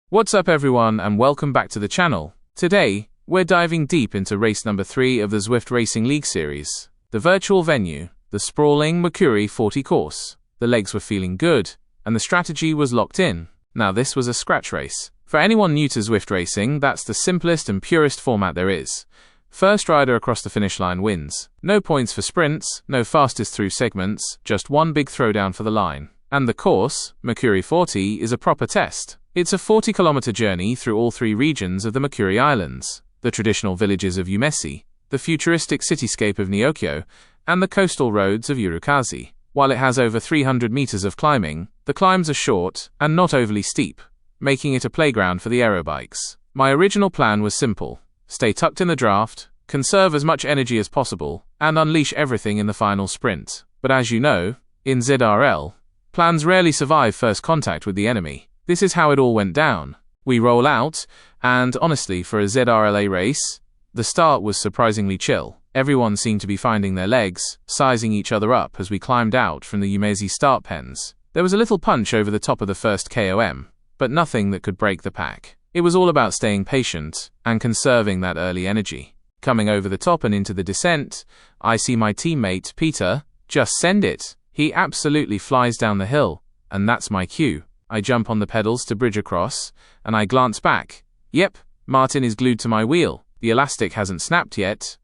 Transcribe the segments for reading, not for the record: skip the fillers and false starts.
What's up everyone and welcome back to the channel. Today, we're diving deep into race number 3 of the Zwift Racing League series. The virtual venue, the sprawling Makuri 40 course. The legs were feeling good, and the strategy was locked in. Now this was a scratch race. For anyone new to Zwift racing, that's the simplest and purest format there is. First rider across the finish line wins. No points for sprints, no fastest through segments, just one big throwdown for the line. And the course, Makuri 40, is a proper test. It's a 40-kilometer journey through all 3 regions of the Makuri Islands, the traditional villages of Umesi, the futuristic cityscape of Nyokyo, and the coastal roads of Urukazi. While it has over 300 meters of climbing, the climbs are short and not overly steep, making it a playground for the aerobikes. My original plan was simple: stay tucked in the draft, conserve as much energy as possible, and unleash everything in the final sprint. But as you know, in ZRL, plans rarely survive first contact with the enemy. This is how it all went down. We roll out, and honestly, for a ZRLA race, the start was surprisingly chill. Everyone seemed to be finding their legs, sizing each other up as we climbed out from the Umesi start pens. There was a little punch over the top of the first KOM, but nothing that could break the pack. It was all about staying patient and conserving that early energy. Coming over the top and into the descent, I see my teammate, Peter, just send it. He absolutely flies down the hill, and that's my cue. I jump on the pedals to bridge across, and I glance back. Yep, Martin is glued to my wheel. The elastic hasn't snapped yet.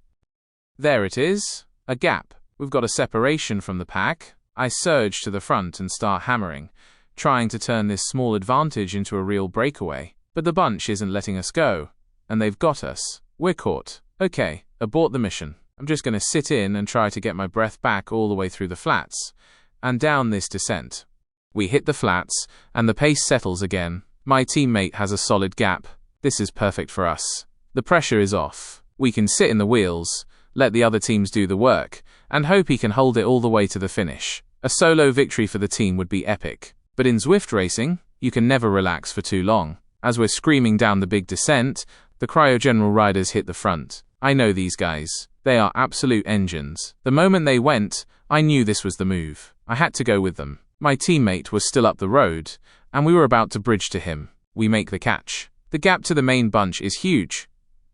There it is, a gap. We've got a separation from the pack. I surge to the front and start hammering, trying to turn this small advantage into a real breakaway. But the bunch isn't letting us go, and they've got us. We're caught. Okay, abort the mission. I'm just going to sit in and try to get my breath back all the way through the flats, and down this descent. We hit the flats, and the pace settles again. My teammate has a solid gap. This is perfect for us. The pressure is off. We can sit in the wheels, let the other teams do the work, and hope he can hold it all the way to the finish. A solo victory for the team would be epic. But in Zwift racing, you can never relax for too long. As we're screaming down the big descent, the cryo-general riders hit the front. I know these guys. They are absolute engines. The moment they went, I knew this was the move. I had to go with them. My teammate was still up the road, and we were about to bridge to him. We make the catch. The gap to the main bunch is huge.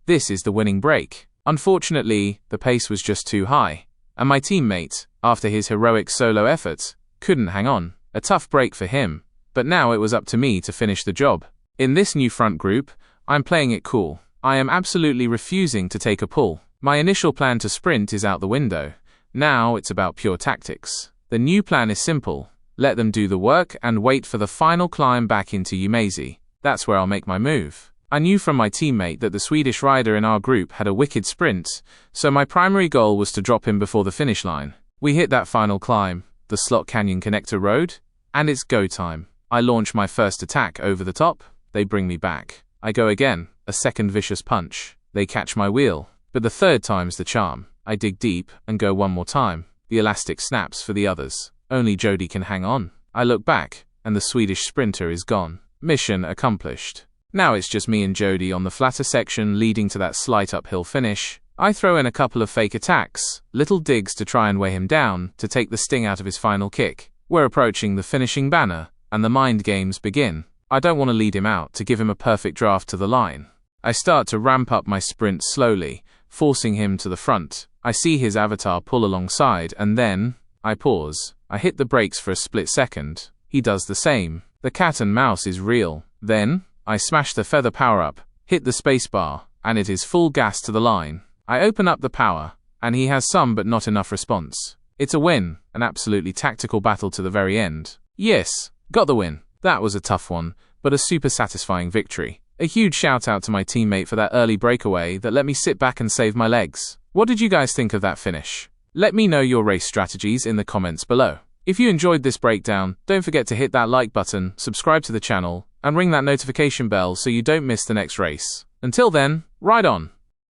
This is the winning break. Unfortunately, the pace was just too high, and my teammate, after his heroic solo effort, couldn't hang on. A tough break for him, but now it was up to me to finish the job. In this new front group, I'm playing it cool. I am absolutely refusing to take a pull. My initial plan to sprint is out the window. Now it's about pure tactics. The new plan is simple. Let them do the work and wait for the final climb back into Umesi. That's where I'll make my move. I knew from my teammate that the Swedish rider in our group had a wicked sprint, so my primary goal was to drop him before the finish line. We hit that final climb, the Slot Canyon Connector Road, and it's go time. I launch my first attack over the top. They bring me back. I go again, a second vicious punch. They catch my wheel, but the third time's the charm. I dig deep and go one more time. The elastic snaps for the others. Only Jody can hang on. I look back, and the Swedish sprinter is gone. Mission accomplished. Now it's just me and Jody on the flatter section leading to that slight uphill finish. I throw in a couple of fake attacks, little digs to try and weigh him down, to take the sting out of his final kick. We're approaching the finishing banner, and the mind games begin. I don't want to lead him out to give him a perfect draft to the line. I start to ramp up my sprint slowly, forcing him to the front. I see his avatar pull alongside, and then I pause. I hit the brakes for a split second. He does the same. The cat and mouse is real. Then, I smash the feather power-up, hit the spacebar, and it is full gas to the line. I open up the power, and he has some but not enough response. It's a win, an absolutely tactical battle to the very end. Yes, got the win. That was a tough one, but a super satisfying victory. A huge shout out to my teammate for that early breakaway that let me sit back and save my legs. What did you guys think of that finish? Let me know your race strategies in the comments below. If you enjoyed this breakdown, don't forget to hit that like button, subscribe to the channel, and ring that notification bell so you don't miss the next race. Until then, ride on!